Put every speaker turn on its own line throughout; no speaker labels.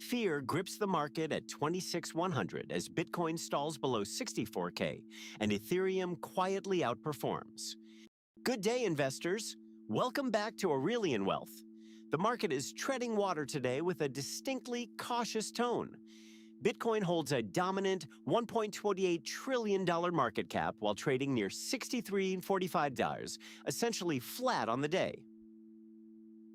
Fear grips the market at 26,100 as Bitcoin stalls below 64K and Ethereum quietly outperforms. Good day, investors. Welcome back to Aurelian Wealth. The market is treading water today with a distinctly cautious tone. Bitcoin holds a dominant $1.28 trillion market cap while trading near $63.45, essentially flat on the day.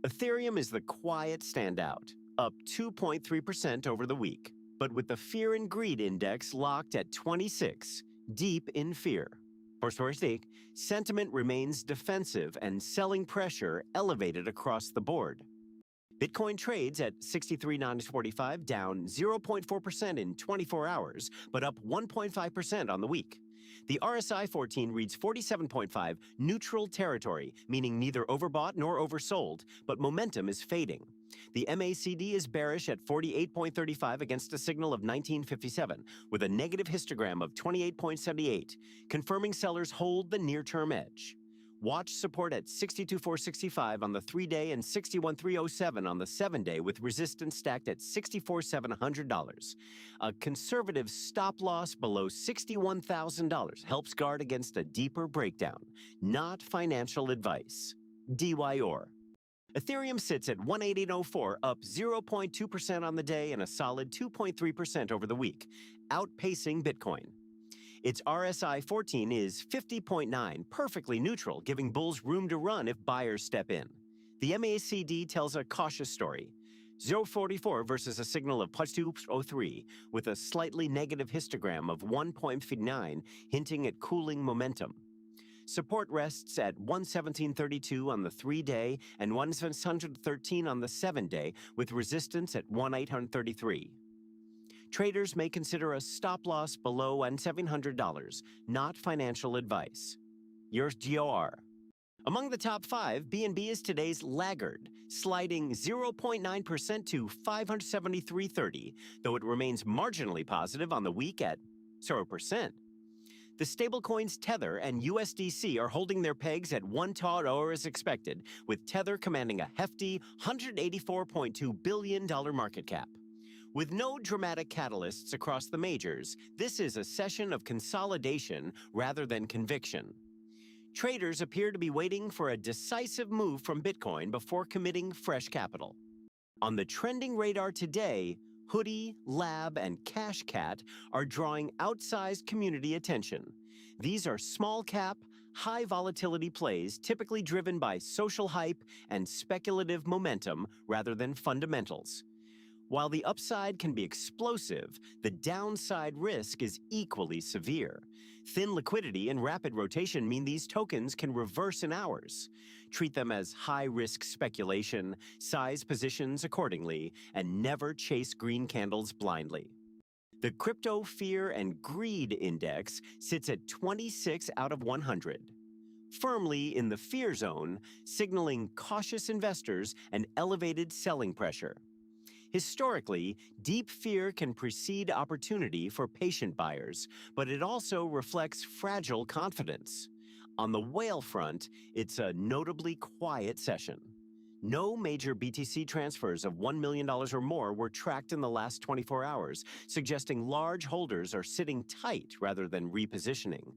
Ethereum is the quiet standout, up 2.3% over the week, but with the Fear and Greed Index locked at 26, deep in fear. For Thursday, sentiment remains defensive and selling pressure elevated across the board. Bitcoin trades at $63,945, down 0.4% in 24 hours, but up 1.5% on the week. The RSI 14 reads 47.5, neutral territory, meaning neither overbought nor oversold, but momentum is fading. The MACD is bearish at 48.35 against a signal of 1957, with a negative histogram of 28.78, confirming sellers hold the near-term edge. Watch support at 62,465 on the 3-day and 61,307 on the 7-day, with resistance stacked at $64,700. A conservative stop loss below $61,000 helps guard against a deeper breakdown, not financial advice. DYOR. Ethereum sits at 118.04, up 0.2% on the day and a solid 2.3% over the week, outpacing Bitcoin. Its RSI 14 is 50.9, perfectly neutral, giving bulls room to run if buyers step in. The MACD tells a cautious story. 0.44 versus a signal of +2.03, with a slightly negative histogram of 1.59, hinting at cooling momentum. Support rests at 117.32 on the 3-day and 1,713 on the 7-day, with resistance at 1,833. Traders may consider a stop loss below $1,700, not financial advice. Yours GOR. Among the top 5, BNB is today's laggard, sliding 0.9% to 573.30, though it remains marginally positive on the week at 0%. The stablecoins Tether and USDC are holding their pegs at $1 as expected, with Tether commanding a hefty $184.2 billion market cap. With no dramatic catalysts across the majors, this is a session of consolidation rather than conviction. Traders appear to be waiting for a decisive move from Bitcoin before committing fresh capital. On the trending radar today, Hoodie, Lab, and Cash Cat are drawing outsized community attention. These are small-cap, high-volatility plays typically driven by social hype and speculative momentum rather than fundamentals. While the upside can be explosive, the downside risk is equally severe. Thin liquidity and rapid rotation mean these tokens can reverse in hours. Treat them as high-risk speculation, size positions accordingly, and never chase green candles blindly. The Crypto Fear and Greed Index sits at 26 out of 100. Firmly in the fear zone, signaling cautious investors and elevated selling pressure. Historically, deep fear can precede opportunity for patient buyers, but it also reflects fragile confidence. On the whale front, it's a notably quiet session. No major BTC transfers of $1 million or more were tracked in the last 24 hours, suggesting large holders are sitting tight rather than repositioning.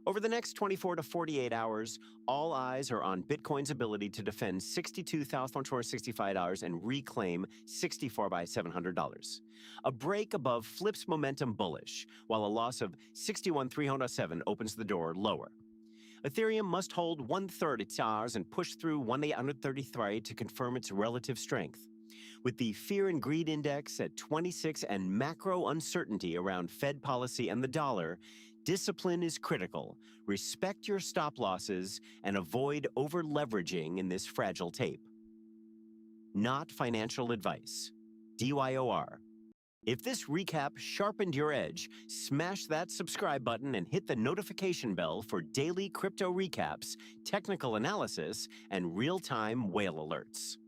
Over the next 24 to 48 hours, all eyes are on Bitcoin's ability to defend $62,465 and reclaim $64,700. A break above flips momentum bullish, while a loss of $61,307 opens the door lower. Ethereum must hold 1/3 its hours and push through 1,833 to confirm its relative strength. With the Fear and Greed Index at 26 and macro uncertainty around Fed policy and the dollar, discipline is critical. Respect your stop losses and avoid over-leveraging in this fragile tape. Not financial advice. DYOR. If this recap sharpened your edge, smash that subscribe button and hit the notification bell for daily crypto recaps, technical analysis, and real-time whale alerts.